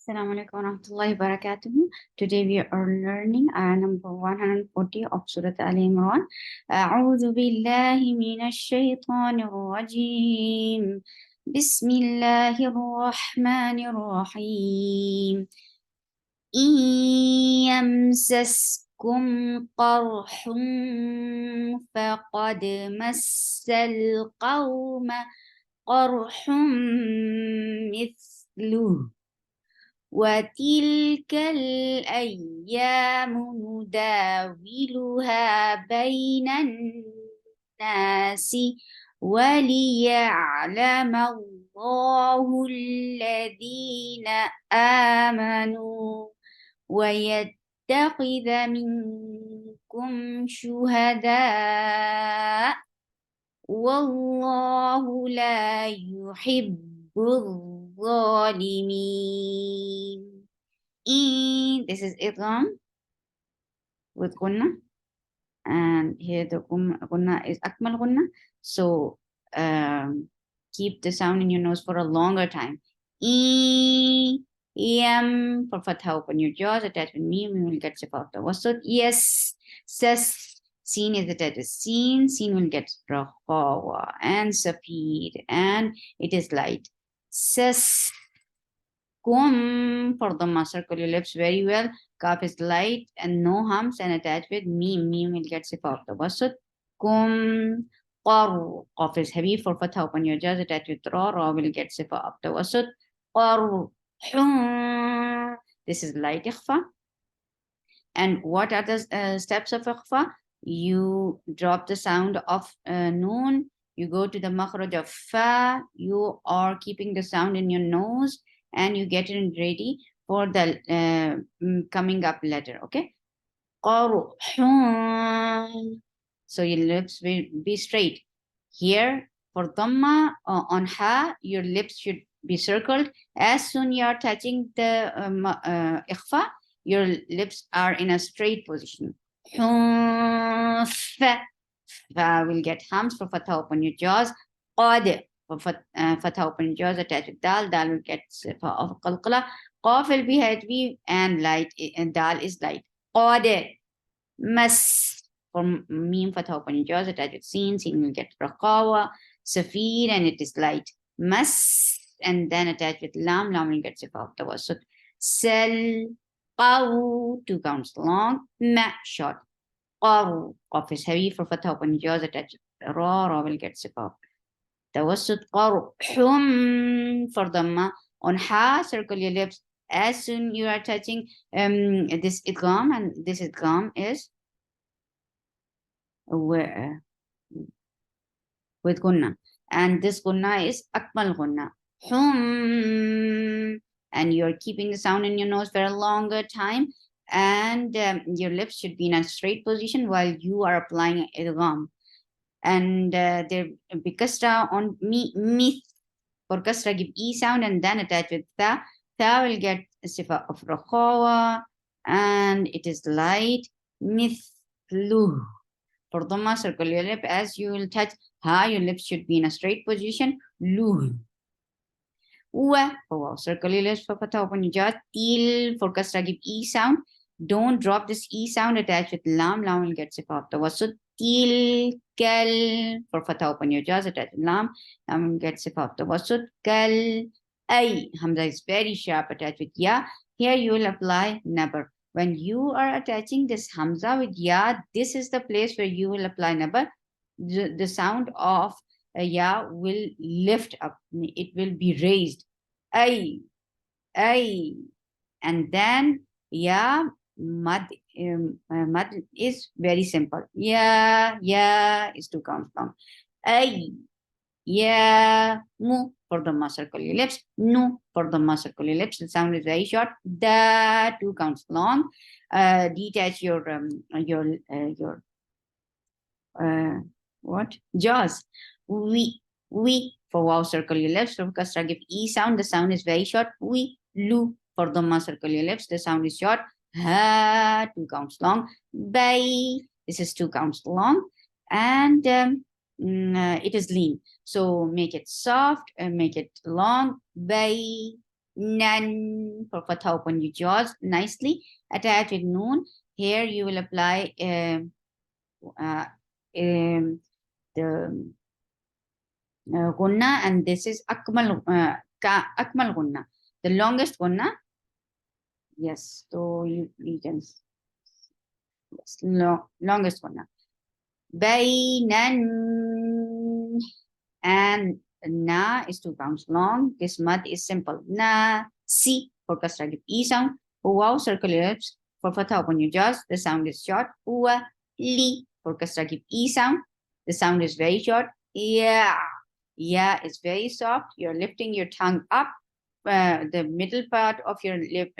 Assalamu alaikum warahmatullahi wabarakatuh. Today we are learning ayah number 140 of Surah Al Imran. أعوذ بالله من الشيطان الرجيم. بسم الله الرحمن الرحيم. إن يمسسكم قرح فقد مس القوم قرح مثله وتلك الأيام نداولها بين الناس وليعلم الله الذين آمنوا ويتخذ منكم شهداء والله لا يحب الظالمين. This is idgham with gunna, and here the gunna is akmal gunna. So keep the sound in your nose for a longer time. Yam for fatha, open your jaws, attach with meme, you will get sifa of the wasut. Yes, ses. Seen is attached with seen will get rahawa and safid, and it is light. Ses. Kum for dhamma, circle your lips very well. Kaf is light and no humps and attached with meme. Meme will get sifa of the wasut. Kum. Qar. Qaf is heavy for fatha, open your jaws, attached with ra. Ra will get sifa of the wasut. Qar. Hum. This is light ikhfa. And what are the steps of ikhfa? You drop the sound of noon. You go to the makhraj of fa. You are keeping the sound in your nose and you get it ready for the coming up letter. Okay. So your lips will be straight. Here for dhamma on ha, your lips should be circled. As soon you are touching the ikhfa, your lips are in a straight position. Fa will get humps for fatha, open your jaws. Qad for fatha, open your jaws, attach with dal. Dal will get sifa of qalqala. Qaf will be heavy and light, and dal is light. Qad. Mas for meme fatha, open your jaws, attach with sin will get raqawa. Safir, and it is light. Mas, and then attach with lam will get sifa of tawassut. Sel, qaw, 2 counts long. Ma, short. Qaw, qaf is heavy for fatha, open your jaws, attach with ra will get sifa. Tawassut. Qaw, hum for dhamma. On ha, circle your lips. As soon you are touching this idgham, and this idgham is with gunna, and this gunna is akmal gunna. Hum, and you're keeping the sound in your nose for a longer time, and your lips should be in a straight position while you are applying idgham. And there be kasra on mith. For kasra, give e sound and then attach with tha. Tha will get sifa of rakhawa, and it is light. Mithlu. For dhamma, circle your lip. As you will touch ha, your lips should be in a straight position. Lu. Wa. For wow, circle your lips. For fatha, open your jaw. Til. For kasra, give e sound. Don't drop this e sound. Attach with lam. Lam will get sifa of the wasut. Til. Kal. For fatha, open your jaws. Attach with lam. Lam will get sifa of the wasut. Kal. Ay. Hamza is very sharp. Attached with ya. Here you will apply nabar. When you are attaching this hamza with ya, this is the place where you will apply nabar. The sound of ya will lift up. It will be raised. Ay, ay. And then ya mad, mad is very simple. Ya is 2 counts long. Ay, ya, mu for the circle your lips. Nu for the circle your lips. The sound is very short. Da, 2 counts long. Detach your what? Jaws. We for wow, circle your lips. For kasra, give e sound. The sound is very short. We, lu for the circle your lips. The sound is short. Ha, 2 counts long. Bay, this is 2 counts long. And it is lean. So make it soft and make it long. Bay, Nan. For fatha, open your jaws nicely. Attach with noon. Here you will apply the gunna, and this is akmal gunna, the longest gunna. Yes, so you can, yes, longest gunna. Bainan, and na is 2 counts long. This mud is simple. Na, si for kasra, give e sound. Wow, circle your lips. For fatha, open your jaws. The sound is short. Uwa, li for kasra, give e sound. The sound is very short. Yeah. Yeah is very soft. You're lifting your tongue up. The middle part of your lip,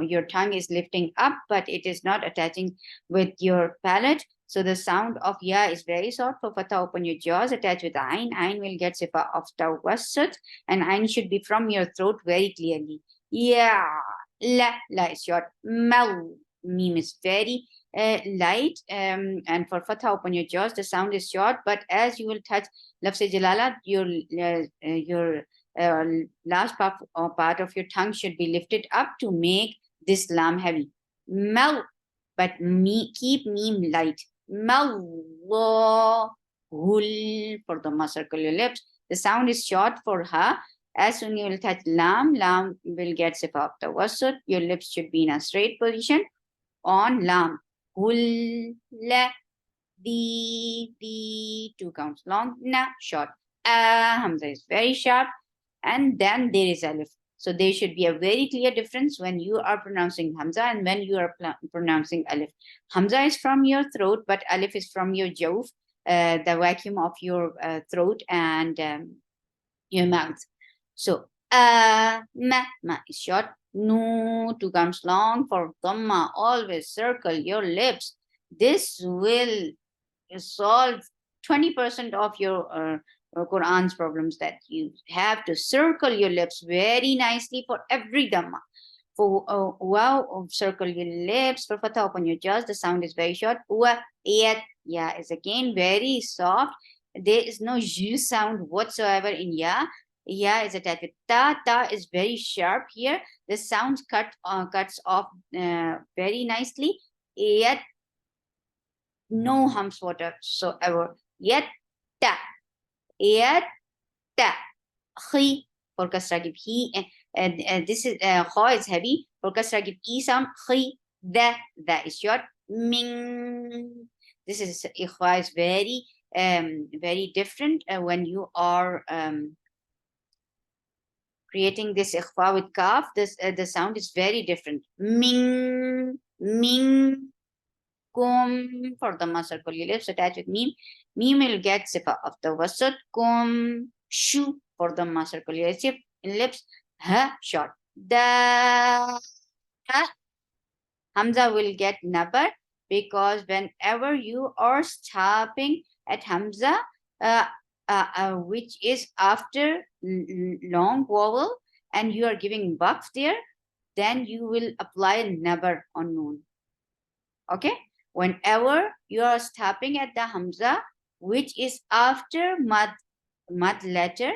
your tongue is lifting up, but it is not attaching with your palate. So the sound of ya is very soft. For fatha, open your jaws, attach with ain. Ain will get sifa of tawassut, and ain should be from your throat very clearly. Yeah, la is short. Mal, meme is very light. And for fatha, open your jaws. The sound is short, but as you will touch lafz jalala, your last part of your tongue should be lifted up to make this lam heavy. Mal, but keep meme light. Mal, for the circle your lips. The sound is short for ha. As soon you will touch lam, lam will get sifa of the wasut. Your lips should be in a straight position on lam. La, the 2 counts long. Na, short. Hamza is very sharp. And then there is alif. So there should be a very clear difference when you are pronouncing Hamza and when you are pronouncing alif. Hamza is from your throat, but alif is from your jawf, the vacuum of your throat and your mouth. So ma is short. No, 2 counts long. For dhamma, always circle your lips. This will solve 20% of your Quran's problems, that you have to circle your lips very nicely for every dhamma. For wow, circle your lips. For fatha, open your jaws. The sound is very short. Wa, yet, yeah, is again very soft. There is no j sound whatsoever in ya. Ya is attached with ta. Ta is very sharp here. The sound cuts off very nicely. Yet, no humps whatsoever. Yet, ta. Yet, ta. Khi for kasra, give he. This is kha is heavy. For kasra, give e sound. Khi, that is short. Ming. This is ikhwa is very different when you are creating this ikhfa with kaf. This the sound is very different. Ming. Kum for the circle your lips, attach with meme. Meme will get sifa of the wasat. Kum, shu for the circle your lips. Ha, short. Da, ha. Hamza will get nabar, because whenever you are stopping at Hamza, which is after long vowel, and you are giving waqf there, then you will apply nabar on noon. Okay? Whenever you are stopping at the Hamza, which is after mad letter,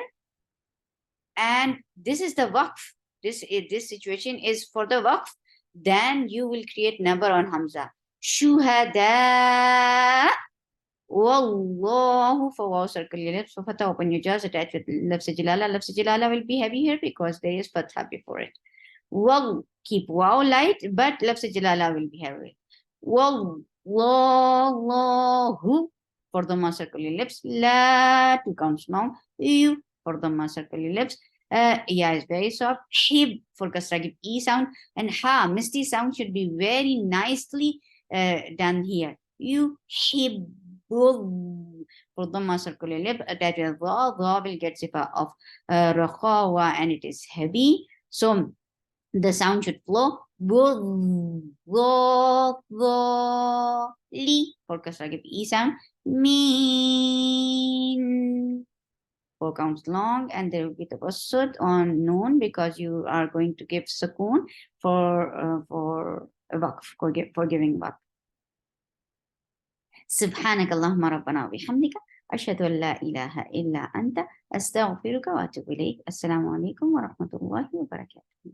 and this is the waqf, this situation is for the waqf, then you will create number on Hamza. Shuhada. Wallahu, for wow, circle your lips. For fatha, open your jaws, attach with lafz jalala. Lafz jalala will be heavy here because there is fatha before it. Wal, keep wow light, but lafz jalala will be heavy. Wallahu, for the circle your lips. La, 2 counts long. You, for the circle your lips. Yeah, is very soft. Hib, for kasra, give e sound. And ha, misty sound should be very nicely done here. You hib, for the circle your lip. That will get sifa of rakhawa, and it is heavy. So the sound should flow. Li, for kasra, give e sound. Mean, 4 counts long, and there will be the wasut on noon, because you are going to give sukoon for waqf, for giving waqf. Subhanakallahumma rabbana wa bihamdika أشهد أن لا إله إلا أنت أستغفرك وأتوب إليك. السلام عليكم ورحمة الله وبركاته.